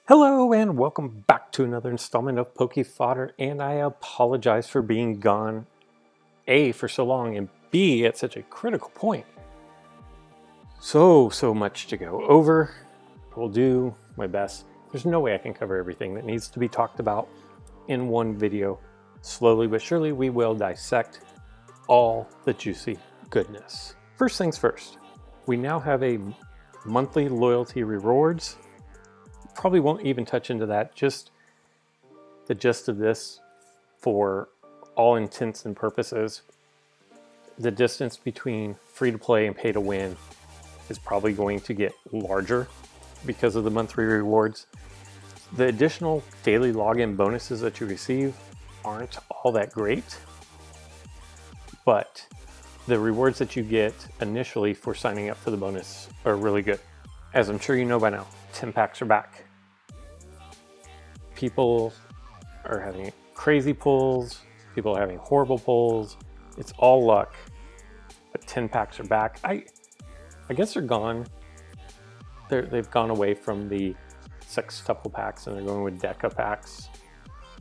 Hello and welcome back to another installment of Poke Fodder, and I apologize for being gone, A, for so long, and B, at such a critical point. So much to go over. I will do my best. There's no way I can cover everything that needs to be talked about in one video. Slowly but surely we will dissect all the juicy goodness. First things first, we now have a monthly loyalty rewards. Probably won't even touch into that, just the gist of this for all intents and purposes. The distance between free to play and pay to win is probably going to get larger because of the monthly rewards. The additional daily login bonuses that you receive aren't all that great, but the rewards that you get initially for signing up for the bonus are really good. As I'm sure you know by now, 10 packs are back. People are having crazy pulls, people are having horrible pulls. It's all luck, but 10 packs are back. I guess they're gone. They've gone away from the sextuple packs and they're going with deca packs.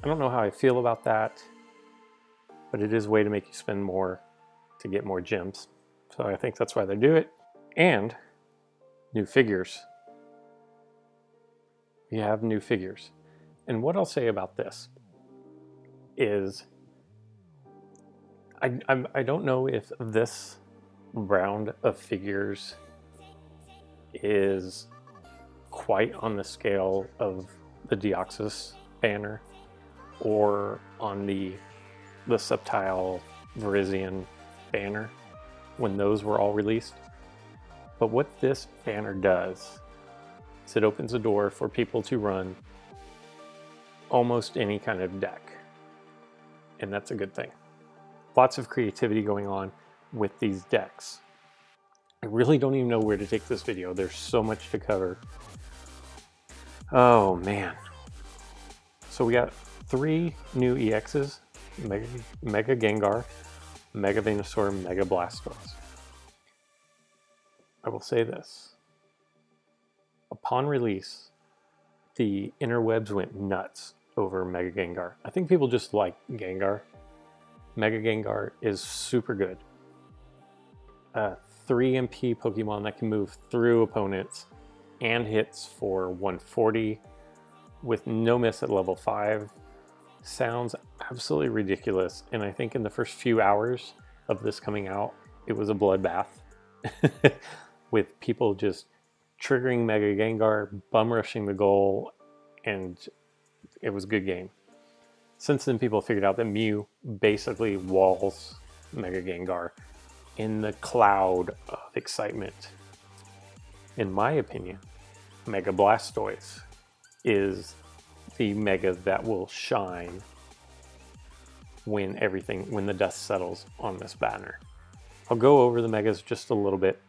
I don't know how I feel about that, but it is a way to make you spend more to get more gems. So I think that's why they do it. And new figures. We have new figures. And what I'll say about this is I don't know if this round of figures is quite on the scale of the Deoxys banner or on the Subtile Virizion banner when those were all released. But what this banner does is it opens the door for people to run almost any kind of deck, and that's a good thing. Lots of creativity going on with these decks. I really don't even know where to take this video. There's so much to cover. Oh man. So we got 3 new EXs, Mega Gengar, Mega Venusaur, Mega Blastoise. I will say this. Upon release, the interwebs went nuts over Mega Gengar. I think people just like Gengar. Mega Gengar is super good. 3 MP Pokemon that can move through opponents and hits for 140 with no miss at level 5 sounds absolutely ridiculous. And I think in the first few hours of this coming out, it was a bloodbath with people just triggering Mega Gengar, bum rushing the goal, and it was a good game. Since then, people figured out that Mew basically walls Mega Gengar in the cloud of excitement. In my opinion, Mega Blastoise is the Mega that will shine when the dust settles on this banner. I'll go over the Megas just a little bit.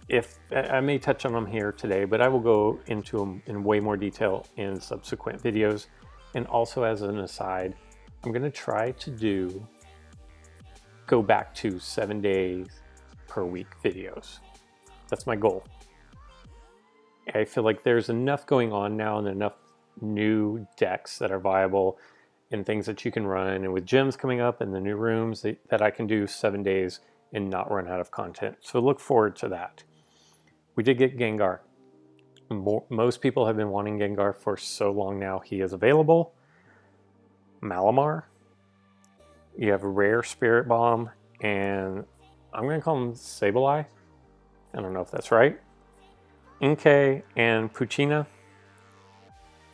If I may touch on them here today, but I will go into them in way more detail in subsequent videos. And also as an aside, I'm going to try to go back to 7 days per week videos. That's my goal. I feel like there's enough going on now and enough new decks that are viable and things that you can run, and with gyms coming up and the new rooms that I can do 7 days and not run out of content. So look forward to that. We did get Gengar. Most people have been wanting Gengar for so long now. He is available. Malamar. You have a rare Spirit Bomb, and I'm going to call him Sableye. I don't know if that's right. Inkay and Puccina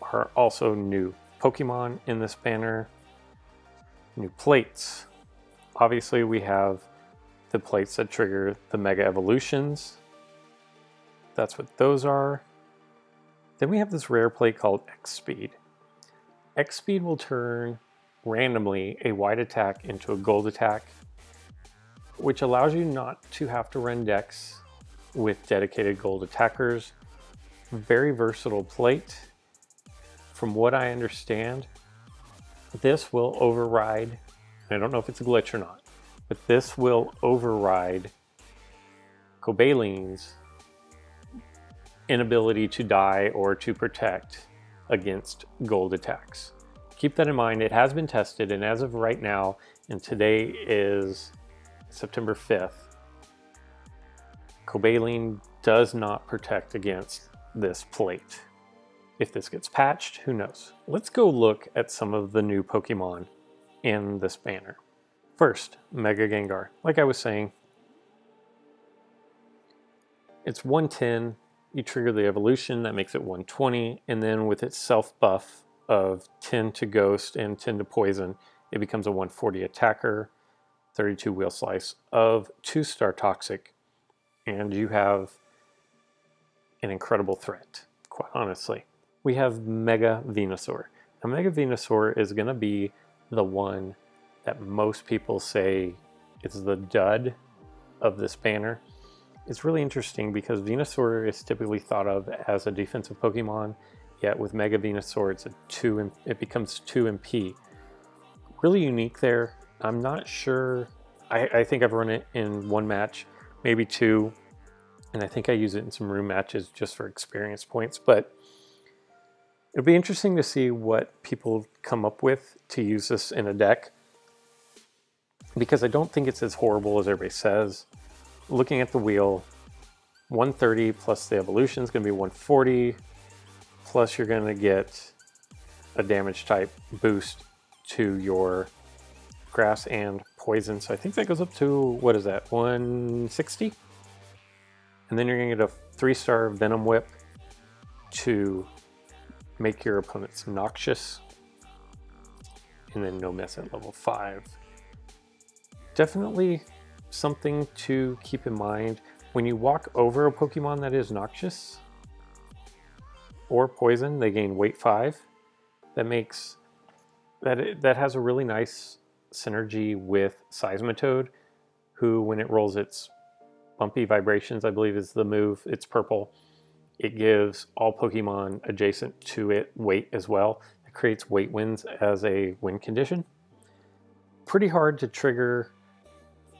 are also new Pokemon in this banner. New plates. Obviously, we have the plates that trigger the Mega Evolutions. That's what those are. Then we have this rare plate called X-Speed. X-Speed will turn randomly a white attack into a gold attack, which allows you not to have to run decks with dedicated gold attackers. Very versatile plate. From what I understand, this will override, I don't know if it's a glitch or not, but this will override Cobaline's inability to die or to protect against gold attacks. Keep that in mind. It has been tested, and as of right now, and today is September 5th, Cobalion does not protect against this plate. If this gets patched, who knows? Let's go look at some of the new Pokemon in this banner. First, Mega Gengar. Like I was saying, it's 110. You trigger the evolution, that makes it 120, and then with its self buff of 10 to Ghost and 10 to Poison, it becomes a 140 attacker, 32 Wheel Slice of 2-star Toxic, and you have an incredible threat, quite honestly. We have Mega Venusaur. Now, Mega Venusaur is going to be the one that most people say is the dud of this banner. It's really interesting because Venusaur is typically thought of as a defensive Pokemon, yet with Mega Venusaur, it becomes 2 MP. Really unique there. I'm not sure. I think I've run it in 1 match, maybe 2, and I think I use it in some room matches just for experience points, but it'll be interesting to see what people come up with to use this in a deck, because I don't think it's as horrible as everybody says. Looking at the wheel, 130 plus the evolution is going to be 140, plus you're going to get a damage type boost to your grass and poison. So I think that goes up to, what is that, 160? And then you're going to get a 3-star Venom Whip to make your opponents noxious. And then no miss at level 5. Definitely something to keep in mind. When you walk over a Pokemon that is noxious or poison, they gain weight 5. That makes that has a really nice synergy with Seismitoad, who, when it rolls its bumpy vibrations, I believe is the move, it's purple, it gives all Pokemon adjacent to it weight as well. It creates weight wins as a win condition. Pretty hard to trigger,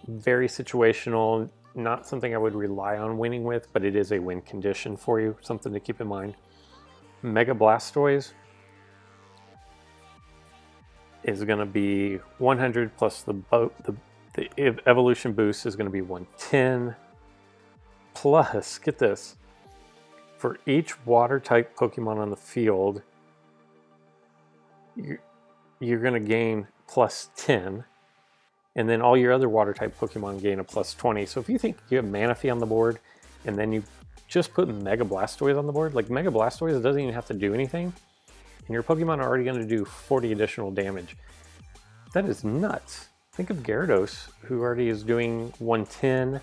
very situational, not something I would rely on winning with, but it is a win condition for you, something to keep in mind. Mega Blastoise is going to be 100 plus the evolution boost is going to be 110. Plus, get this, for each water type Pokemon on the field, you're going to gain plus 10. And then all your other water type Pokemon gain a plus 20. So if you think you have Manaphy on the board, and then you just put Mega Blastoise on the board, like Mega Blastoise doesn't even have to do anything, and your Pokemon are already going to do 40 additional damage. That is nuts. Think of Gyarados, who already is doing 110,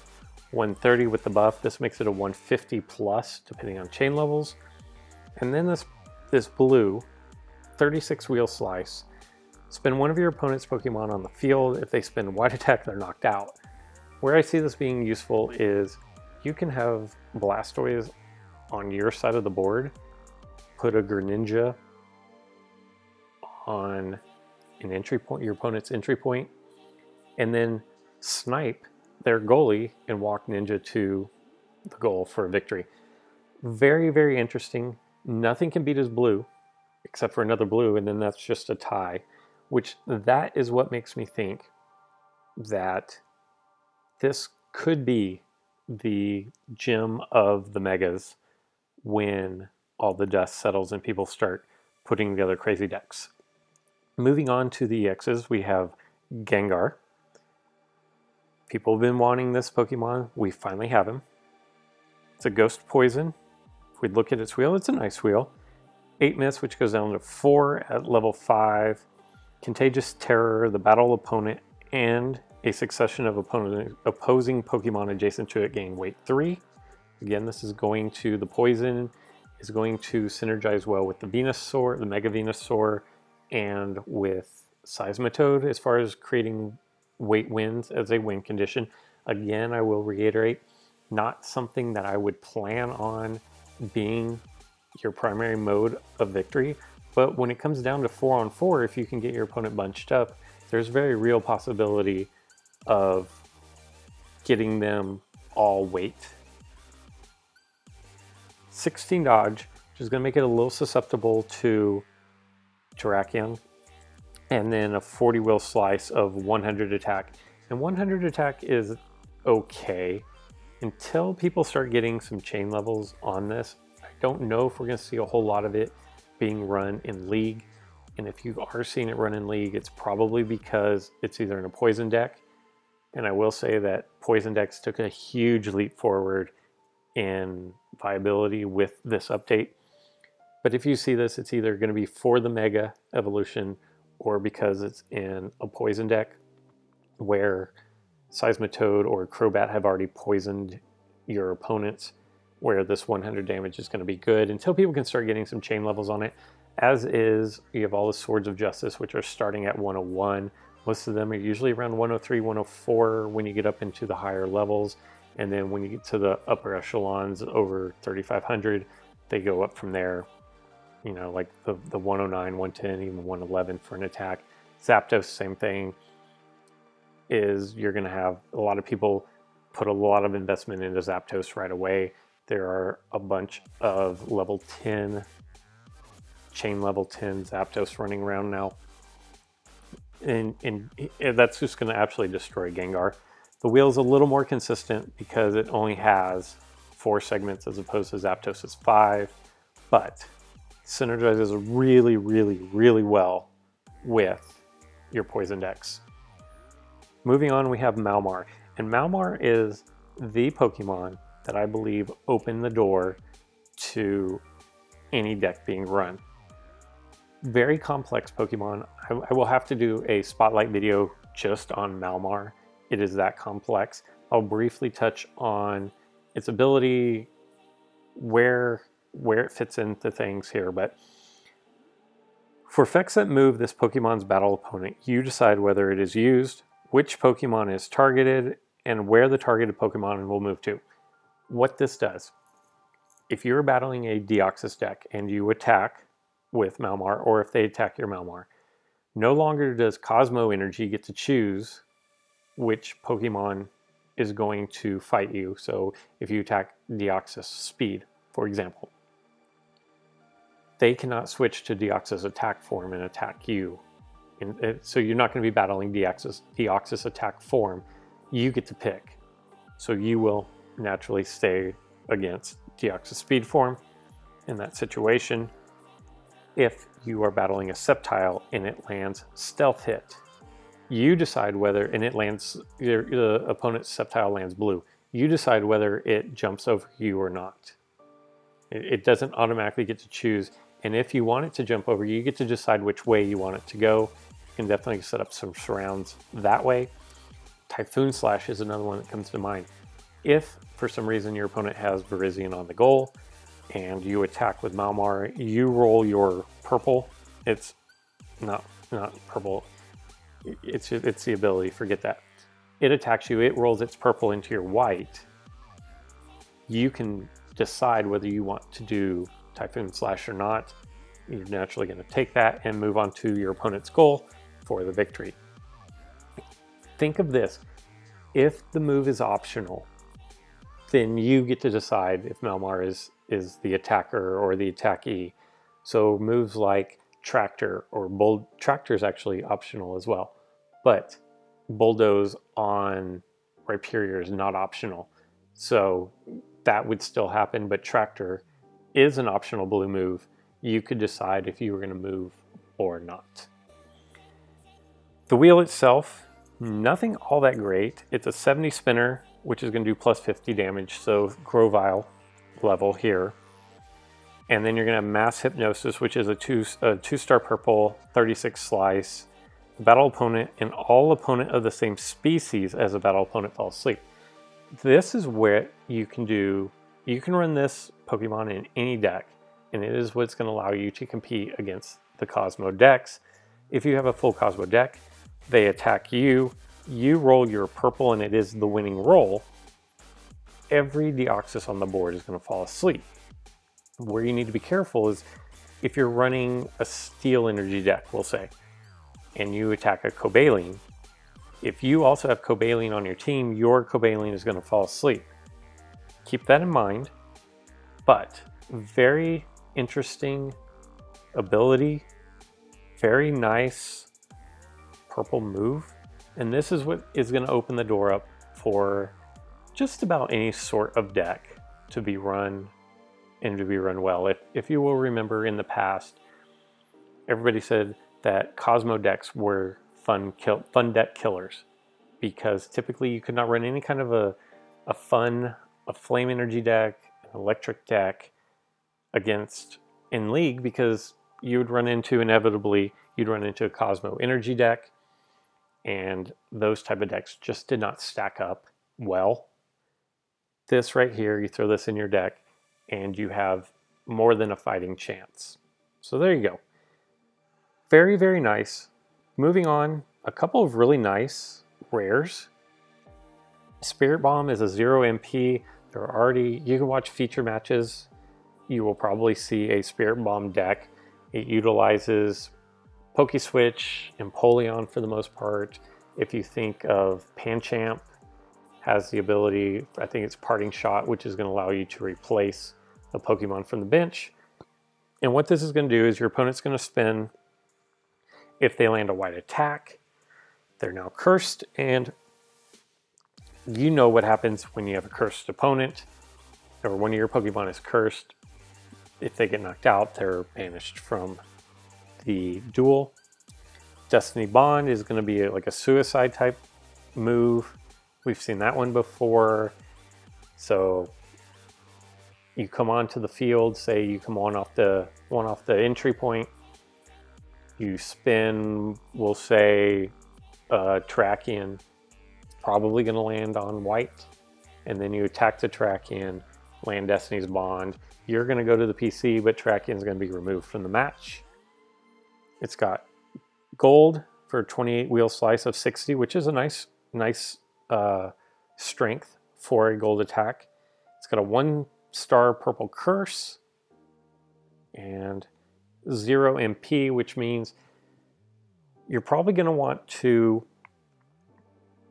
130 with the buff. This makes it a 150 plus, depending on chain levels. And then this blue, 36 Wheel Slice. Spin one of your opponent's Pokemon on the field. If they spin Wide Attack, they're knocked out. Where I see this being useful is you can have Blastoise on your side of the board, put a Greninja on an entry point, your opponent's entry point, and then snipe their goalie and walk Ninja to the goal for a victory. Very, very interesting. Nothing can beat his blue, except for another blue, and then that's just a tie. Which that is what makes me think that this could be the gem of the Megas when all the dust settles and people start putting together crazy decks. Moving on to the EXs, we have Gengar. People have been wanting this Pokemon. We finally have him. It's a Ghost Poison. If we look at its wheel, it's a nice wheel. 8 miss, which goes down to 4 at level 5. Contagious Terror, the battle opponent, and a succession of opposing Pokemon adjacent to it gain weight 3. Again, this is going to, the poison is going to synergize well with the Venusaur, the Mega Venusaur, and with Seismitoad as far as creating weight wins as a win condition. Again, I will reiterate, not something that I would plan on being your primary mode of victory. But when it comes down to 4-on-4, if you can get your opponent bunched up, there's very real possibility of getting them all weight. 16 dodge, which is going to make it a little susceptible to Terrakion, and then a 40 will slice of 100 attack. And 100 attack is okay until people start getting some chain levels on this. I don't know if we're going to see a whole lot of it being run in League. And if you are seeing it run in League, it's probably because it's either in a poison deck. And I will say that poison decks took a huge leap forward in viability with this update. But if you see this, it's either going to be for the Mega Evolution or because it's in a poison deck where Seismitoad or Crobat have already poisoned your opponents, where this 100 damage is going to be good until people can start getting some chain levels on it. As is, you have all the Swords of Justice, which are starting at 101. Most of them are usually around 103, 104 when you get up into the higher levels. And then when you get to the upper echelons over 3,500, they go up from there. You know, like the 109, 110, even 111 for an attack. Zapdos, same thing, is you're going to have a lot of people put a lot of investment into Zapdos right away. There are a bunch of level 10, chain level 10 Zapdos running around now. And that's just going to absolutely destroy Gengar. The wheel's a little more consistent because it only has 4 segments as opposed to Zapdos's 5, but synergizes really, really, really well with your poison decks. Moving on, we have Malamar. And Malamar is the Pokemon that I believe opened the door to any deck being run. Very complex Pokemon. I will have to do a spotlight video just on Malamar. It is that complex. I'll briefly touch on its ability, where it fits into things here, but for effects that move this Pokemon's battle opponent, you decide whether it is used, which Pokemon is targeted, and where the targeted Pokemon will move to. What this does, if you're battling a Deoxys deck and you attack with Malamar, or if they attack your Malamar, no longer does Cosmo Energy get to choose which Pokemon is going to fight you. So if you attack Deoxys Speed, for example, they cannot switch to Deoxys attack form and attack you. And so you're not going to be battling Deoxys attack form. You get to pick. So you will naturally stay against Deoxys speed form in that situation. If you are battling a Sceptile and it lands stealth hit, you decide whether, and it lands, the opponent's Sceptile lands blue, you decide whether it jumps over you or not. It doesn't automatically get to choose. And if you want it to jump over you, you get to decide which way you want it to go. You can definitely set up some surrounds that way. Typhoon Slash is another one that comes to mind. If for some reason your opponent has Virizion on the goal and you attack with Malamar, you roll your purple. It's not purple. It's the ability, forget that. It attacks you, it rolls its purple into your white. You can decide whether you want to do Typhoon Slash or not. You're naturally going to take that and move on to your opponent's goal for the victory. Think of this. If the move is optional, then you get to decide if Malamar is the attacker or the attackee. So moves like Tractor or Tractor is actually optional as well, but Bulldoze on Rhyperior is not optional. So that would still happen, but Tractor is an optional blue move. You could decide if you were going to move or not. The wheel itself, nothing all that great. It's a 70 spinner, which is going to do plus 50 damage, so Grovyle level here. And then you're going to have Mass Hypnosis, which is a 2-star purple, 36 slice. The battle opponent and all opponent of the same species as a battle opponent fall asleep. This is where you can do, you can run this Pokemon in any deck, and it is what's going to allow you to compete against the Cosmo decks. If you have a full Cosmo deck, they attack you, you roll your purple and it is the winning roll, every Deoxys on the board is going to fall asleep. Where you need to be careful is if you're running a Steel Energy deck, we'll say, and you attack a Cobalion, if you also have Cobalion on your team, your Cobalion is going to fall asleep. Keep that in mind, but Very interesting ability, very nice purple move. And this is what is going to open the door up for just about any sort of deck to be run and to be run well. If you will remember in the past, everybody said that Cosmo decks were fun deck killers because typically you could not run any kind of a flame energy deck, an electric deck against in League, because you would run into, inevitably, you'd run into a Cosmo energy deck, and those type of decks just did not stack up well. This right here, you throw this in your deck and you have more than a fighting chance. So there you go. Very, very nice. Moving on, a couple of really nice rares. Spirit Bomb is a 0 MP. You can watch feature matches. You will probably see a Spirit Bomb deck. It utilizes Pokeswitch and Empoleon for the most part. If you think of Pancham, has the ability, I think it's Parting Shot, which is going to allow you to replace a Pokemon from the bench. And what this is going to do is your opponent's going to spin. If they land a white attack, they're now cursed, and you know what happens when you have a cursed opponent, or one of your Pokemon is cursed. If they get knocked out, they're banished from the duel. Destiny Bond is going to be like a suicide type move. We've seen that one before. So you come onto the field, say you come on off the entry point, you spin, we'll say Trakian, probably going to land on white, and then you attack the Trakian, land Destiny's Bond. You're going to go to the PC, but Trakian's going to be removed from the match. It's got gold for 28 wheel slice of 60, which is a nice strength for a gold attack. It's got a 1-star purple curse and 0 MP, which means you're probably going to want to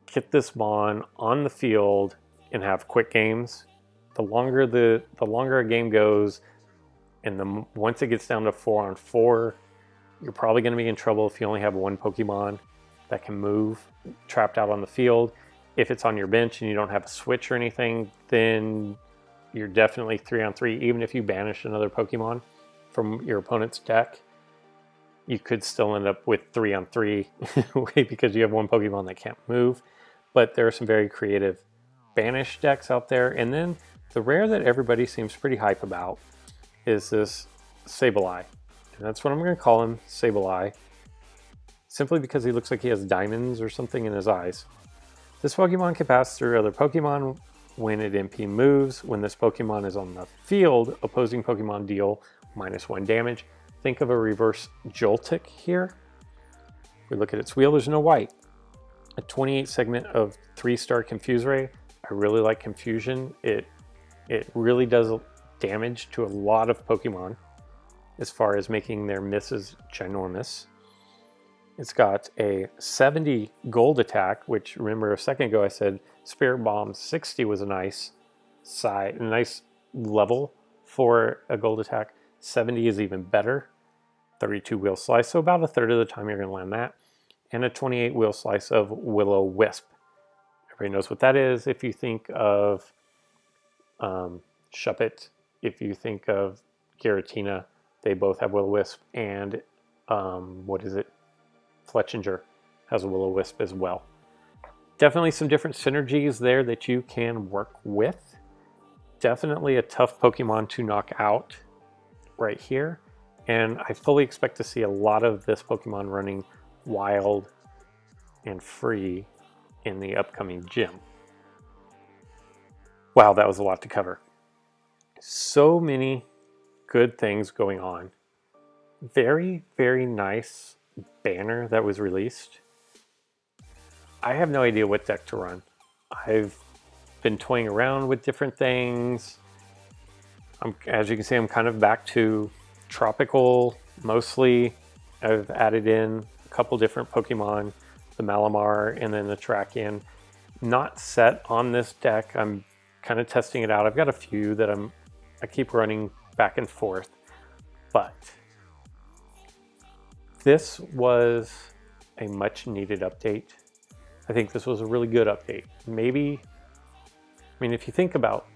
get this Bond on the field and have quick games. The longer a game goes, and once it gets down to 4-on-4, you're probably going to be in trouble if you only have one Pokemon that can move trapped out on the field. If it's on your bench and you don't have a switch or anything, then you're definitely 3-on-3. Even if you banish another Pokemon from your opponent's deck, you could still end up with 3-on-3 because you have one Pokemon that can't move. But there are some very creative banish decks out there. And then the rare that everybody seems pretty hype about is this Sableye. And that's what I'm going to call him, Sableye, simply because he looks like he has diamonds or something in his eyes. This Pokemon can pass through other Pokemon when it MP moves. When this Pokemon is on the field, opposing Pokemon deal -1 damage. Think of a reverse Joltik here. If we look at its wheel, there's no white. A 28 segment of 3-star Confuse Ray. I really like Confusion. It really does damage to a lot of Pokemon as far as making their misses ginormous. It's got a 70 gold attack, which, remember a second ago I said Spirit Bomb 60 was a nice level for a gold attack. 70 is even better. 32 wheel slice, so about a third of the time you're going to land that. And a 28 wheel slice of Will-O-Wisp. Everybody knows what that is. If you think of Shuppet, if you think of Giratina, they both have Will-O-Wisp, and Fletchinger has a Will-O-Wisp as well. Definitely some different synergies there that you can work with. Definitely a tough Pokemon to knock out right here. And I fully expect to see a lot of this Pokemon running wild and free in the upcoming gym. Wow, that was a lot to cover. So many good things going on. Very, very nice banner that was released. I have no idea what deck to run. I've been toying around with different things. As you can see, I'm kind of back to tropical mostly. I've added in a couple different Pokemon, the Malamar and then the Trakian. Not set on this deck. I'm kind of testing it out. I've got a few that I keep running back and forth, but this was a much needed update. I think this was a really good update. Maybe, I mean, if you think about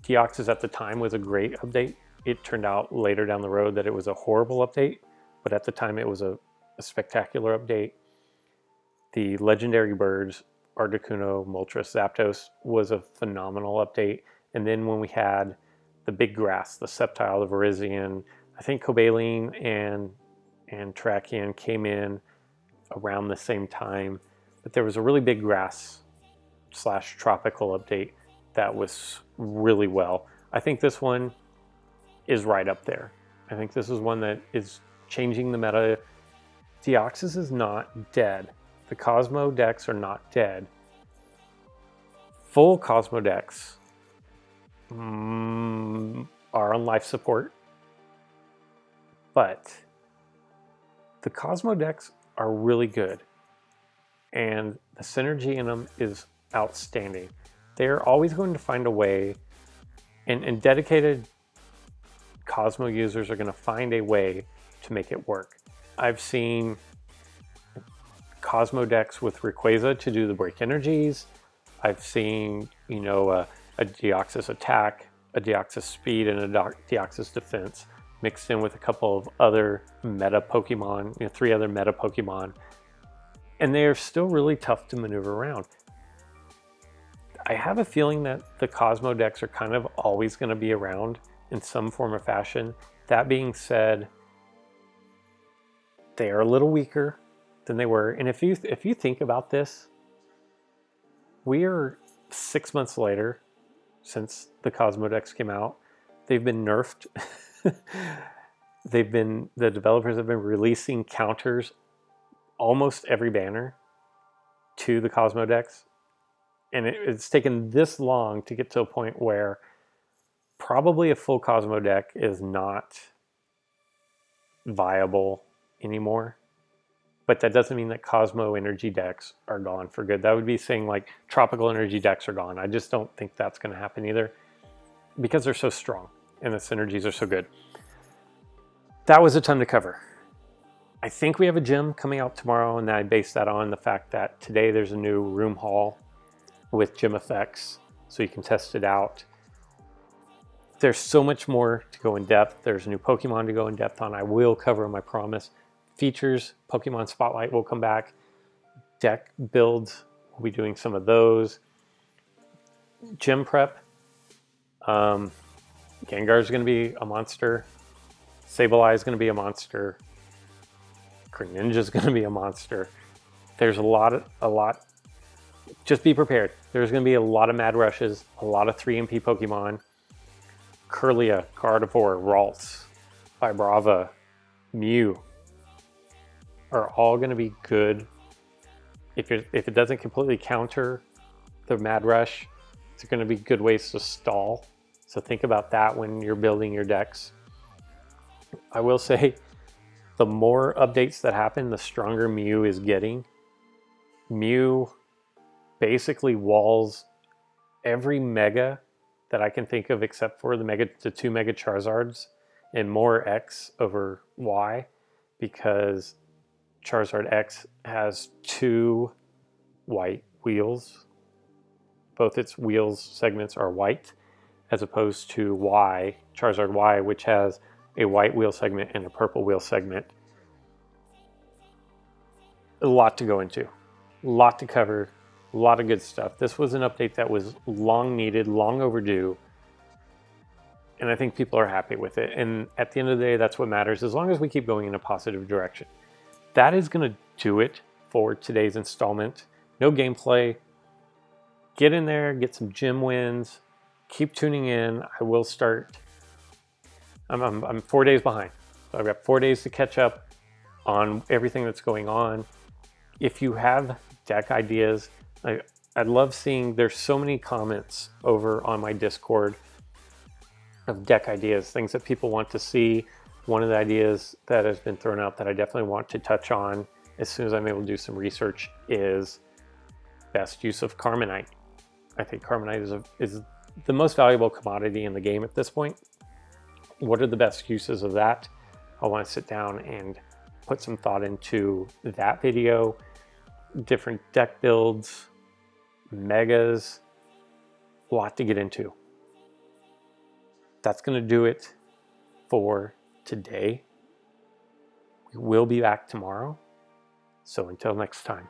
Deoxys at the time was a great update. It turned out later down the road that it was a horrible update, but at the time it was a spectacular update. The legendary birds, Articuno, Moltres, Zapdos, was a phenomenal update. And then when we had the big grass, the Sceptile, the Virizion, I think Cobalion and Terrakion came in around the same time. But there was a really big grass / tropical update that was really well. I think this one is right up there. I think this is one that is changing the meta. Deoxys is not dead. The Cosmo decks are not dead. Full Cosmo decks are on life support, but the Cosmo decks are really good, and the synergy in them is outstanding. They're always going to find a way, and dedicated Cosmo users are going to find a way to make it work. I've seen Cosmo decks with Rayquaza to do the break energies. I've seen, you know, a Deoxys attack, a Deoxys speed, and a Deoxys defense mixed in with a couple of other meta Pokemon, you know, 3 other meta Pokemon. And they are still really tough to maneuver around. I have a feeling that the Cosmo decks are kind of always going to be around in some form or fashion. That being said, they are a little weaker than they were. And if you think about this, we are 6 months later since the Cosmo decks came out. They've been nerfed. The developers have been releasing counters almost every banner to the Cosmo decks. And it's taken this long to get to a point where probably a full Cosmo deck is not viable anymore. But that doesn't mean that Cosmo energy decks are gone for good. That would be saying like tropical energy decks are gone. I just don't think that's going to happen either, because they're so strong and the synergies are so good. That was a ton to cover. I think we have a gym coming out tomorrow, and I base that on the fact that today there's a new room hall with gym effects, so you can test it out. There's so much more to go in depth. There's a new Pokemon to go in depth on. I will cover them, I promise. Features, Pokemon Spotlight will come back. Deck builds, we'll be doing some of those. Gym prep. Gengar is going to be a monster. Sableye is going to be a monster. Greninja is going to be a monster. There's a lot. Just be prepared. There's going to be a lot of Mad Rushes, a lot of 3MP Pokemon. Kirlia, Gardevoir, Ralts, Vibrava, Mew are all going to be good. If it doesn't completely counter the Mad Rush, it's going to be good ways to stall. So think about that when you're building your decks. I will say, the more updates that happen, the stronger Mew is getting. Mew basically walls every Mega that I can think of, except for the 2 Mega Charizards and more X over Y, because Charizard X has 2 white wheels. Both its wheels segments are white, as opposed to Y, Charizard Y, which has a white wheel segment and a purple wheel segment. A lot to go into, a lot to cover, a lot of good stuff. This was an update that was long needed, long overdue, and I think people are happy with it. And at the end of the day, that's what matters, as long as we keep going in a positive direction. That is going to do it for today's installment. No gameplay. Get in there, get some gym wins. Keep tuning in. I will start. I'm 4 days behind. So I've got 4 days to catch up on everything that's going on. If you have deck ideas, I'd love seeing, there's so many comments over on my Discord of deck ideas, things that people want to see. One of the ideas that has been thrown out that I definitely want to touch on as soon as I'm able to do some research is best use of Carmonite. I think Carmonite is the most valuable commodity in the game at this point. What are the best uses of that? I want to sit down and put some thought into that video, different deck builds, megas, a lot to get into. That's going to do it for today. We will be back tomorrow. So until next time.